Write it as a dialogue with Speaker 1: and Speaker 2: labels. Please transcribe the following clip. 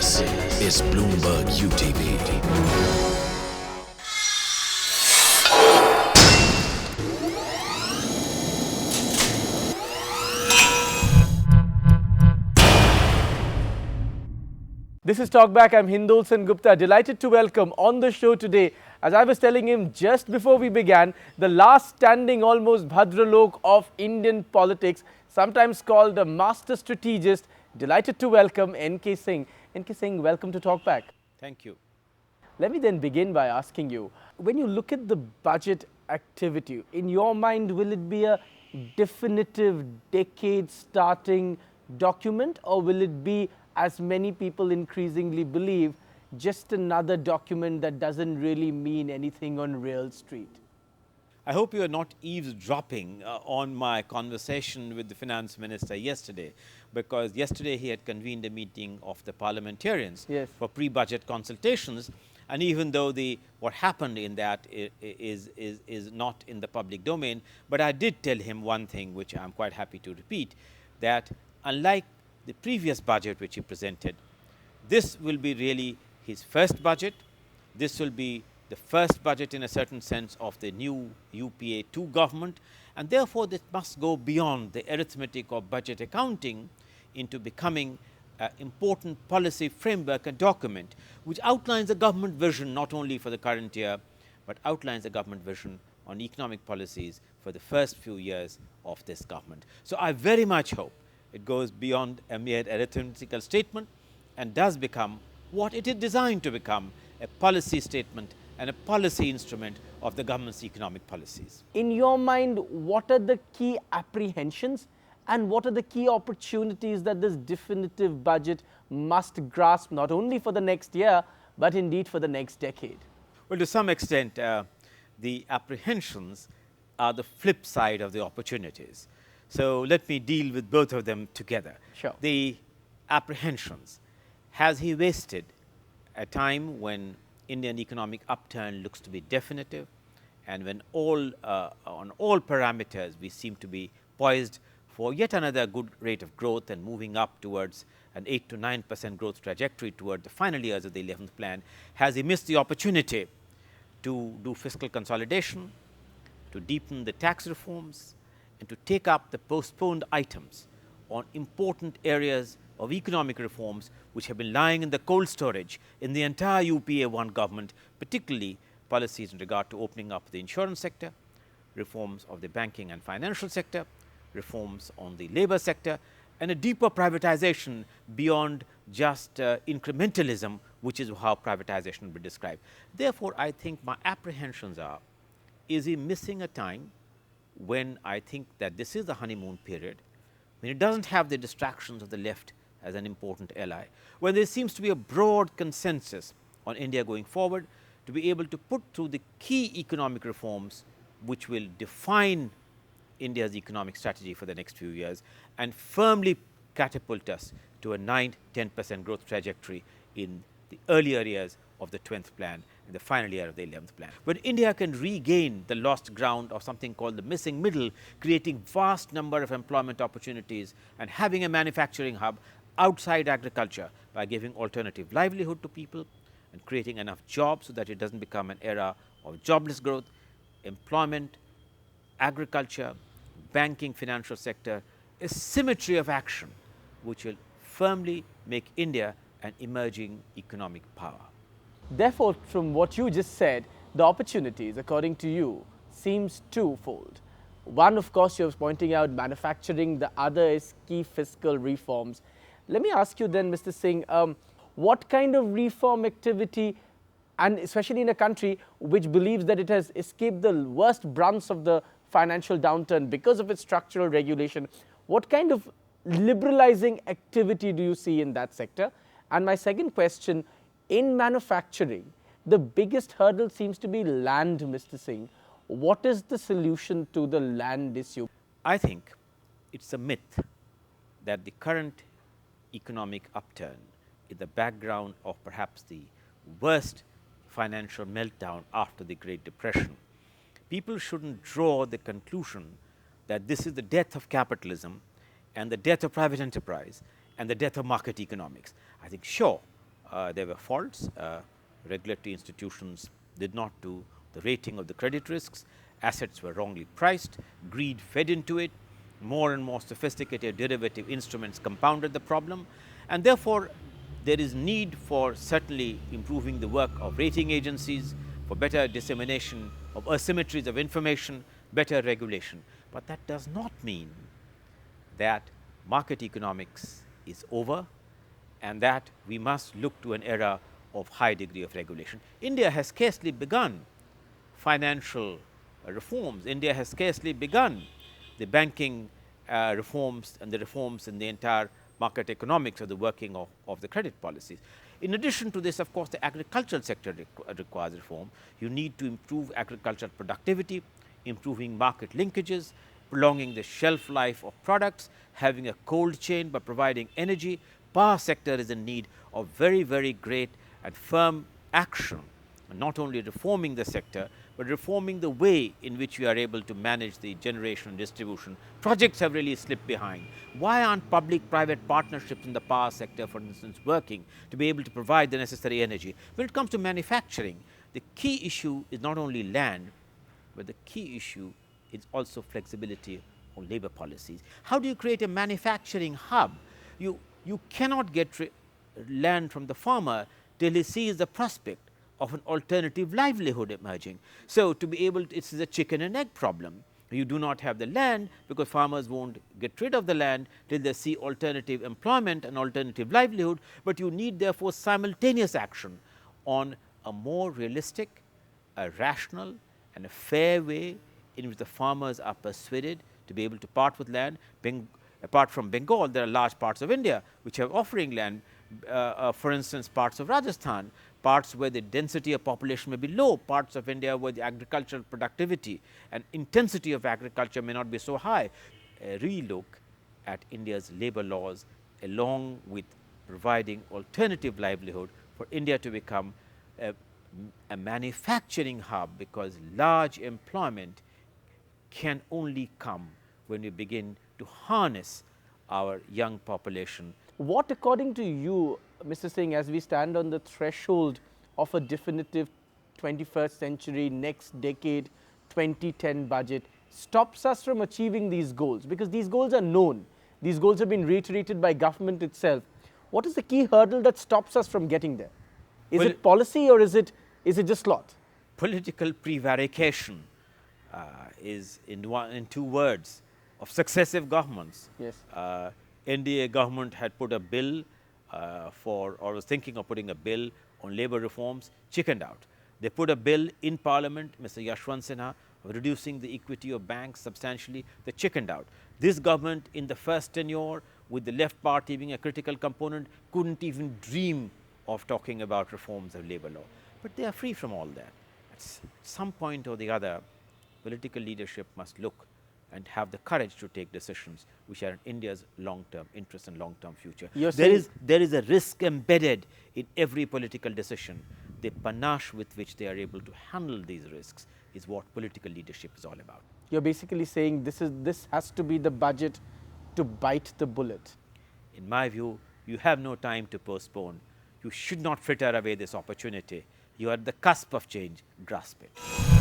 Speaker 1: This is Bloomberg UTV.
Speaker 2: This is Talkback. I'm Hindol Sengupta. Delighted to welcome on the show today, as I was telling him just before we began, the last standing almost Bhadralok of Indian politics, sometimes called a master strategist. Delighted to welcome N K Singh. N K Singh, welcome to Talkback.
Speaker 3: Thank you.
Speaker 2: Let me then begin by asking you, when you look at the budget activity, in your mind, will it be a definitive decade-starting document, or will it be, as many people increasingly believe, just another document that doesn't really mean anything on Real Street?
Speaker 3: I hope you are not eavesdropping on my conversation with the finance minister yesterday, because yesterday he had convened a meeting of the parliamentarians for pre-budget consultations, and even though what happened in that is not in the public domain, but I did tell him one thing which I am quite happy to repeat, that unlike the previous budget which he presented, this will be really his first budget. This will be the first budget in a certain sense of the new UPA 2 government, and therefore this must go beyond the arithmetic of budget accounting into becoming an important policy framework and document which outlines a government vision not only for the current year, but outlines a government vision on economic policies for the first few years of this government. So I very much hope it goes beyond a mere arithmetical statement and does become what it is designed to become, a policy statement and a policy instrument of the government's economic policies.
Speaker 2: In your mind, what are the key apprehensions and what are the key opportunities that this definitive budget must grasp, not only for the next year, but indeed for the next decade?
Speaker 3: Well, to some extent, the apprehensions are the flip side of the opportunities. So let me deal with both of them together.
Speaker 2: Sure.
Speaker 3: The apprehensions. Has he wasted a time when Indian economic upturn looks to be definitive, and when on all parameters we seem to be poised for yet another good rate of growth and moving up towards an 8 to 9% growth trajectory toward the final years of the 11th plan? Has he missed the opportunity to do fiscal consolidation, to deepen the tax reforms, and to take up the postponed items on important areas of economic reforms which have been lying in the cold storage in the entire UPA 1 government, particularly policies in regard to opening up the insurance sector, reforms of the banking and financial sector, reforms on the labor sector, and a deeper privatization beyond just incrementalism, which is how privatization will be described. Therefore, I think my apprehensions are, is he missing a time when I think that this is the honeymoon period, when it doesn't have the distractions of the left as an important ally, when there seems to be a broad consensus on India going forward to be able to put through the key economic reforms which will define India's economic strategy for the next few years and firmly catapult us to a 9-10% growth trajectory in the earlier years of the 12th plan and the final year of the 11th plan. When India can regain the lost ground of something called the missing middle, creating vast number of employment opportunities and having a manufacturing hub outside agriculture by giving alternative livelihood to people and creating enough jobs so that it doesn't become an era of jobless growth, employment, agriculture, banking, financial sector, a symmetry of action which will firmly make India an emerging economic power.
Speaker 2: Therefore, from what you just said, the opportunities, according to you, seems twofold. One, of course, you're pointing out manufacturing. The other is key fiscal reforms. Let me ask you then, Mr. Singh, what kind of reform activity, and especially in a country which believes that it has escaped the worst brunts of the financial downturn because of its structural regulation, what kind of liberalizing activity do you see in that sector? And my second question, in manufacturing, the biggest hurdle seems to be land, Mr. Singh. What is the solution to the land issue?
Speaker 3: I think it's a myth that the current economic upturn is the background of perhaps the worst financial meltdown after the Great Depression. People shouldn't draw the conclusion that this is the death of capitalism and the death of private enterprise and the death of market economics. I think, sure, there were faults. Regulatory institutions did not do the rating of the credit risks, assets were wrongly priced, greed fed into it, more and more sophisticated derivative instruments compounded the problem, and therefore, there is need for certainly improving the work of rating agencies, for better dissemination of asymmetries of information, better regulation. But that does not mean that market economics is over and that we must look to an era of high degree of regulation. India has scarcely begun financial reforms. India has scarcely begun the banking reforms and the reforms in the entire market economics or the working of the credit policies. In addition to this, of course, the agricultural sector requires reform. You need to improve agricultural productivity, improving market linkages, prolonging the shelf life of products, having a cold chain by providing energy. Power sector is in need of very, very great and firm action, not only reforming the sector, but reforming the way in which we are able to manage the generation and distribution. Projects have really slipped behind. Why aren't public-private partnerships in the power sector, for instance, working to be able to provide the necessary energy? When it comes to manufacturing, the key issue is not only land, but the key issue is also flexibility on labor policies. How do you create a manufacturing hub? You cannot get land from the farmer till he sees the prospect of an alternative livelihood emerging. So, to be able to, it's a chicken and egg problem. You do not have the land because farmers won't get rid of the land till they see alternative employment and alternative livelihood, but you need therefore simultaneous action on a more realistic, a rational and a fair way in which the farmers are persuaded to be able to part with land. Apart from Bengal, there are large parts of India which are offering land, for instance, parts of Rajasthan, parts where the density of population may be low, parts of India where the agricultural productivity and intensity of agriculture may not be so high. A relook at India's labor laws along with providing alternative livelihood for India to become a manufacturing hub, because large employment can only come when we begin to harness our young population.
Speaker 2: What, according to you, Mr. Singh, as we stand on the threshold of a definitive 21st century, next decade, 2010 budget, stops us from achieving these goals? Because these goals are known. These goals have been reiterated by government itself. What is the key hurdle that stops us from getting there? Is it policy or is it just lot?
Speaker 3: Political prevarication is in two words of successive governments.
Speaker 2: Yes.
Speaker 3: NDA government had put a bill or was thinking of putting a bill on labor reforms, chickened out. They put a bill in parliament, Mr. Yashwant Sinha, of reducing the equity of banks substantially, they chickened out. This government in the first tenure, with the left party being a critical component, couldn't even dream of talking about reforms of labor law. But they are free from all that. At some point or the other, political leadership must look and have the courage to take decisions which are in India's long-term interest and long-term future. There is a risk embedded in every political decision. The panache with which they are able to handle these risks is what political leadership is all about.
Speaker 2: You're basically saying this has to be the budget to bite the bullet.
Speaker 3: In my view, you have no time to postpone. You should not fritter away this opportunity. You are at the cusp of change. Grasp it.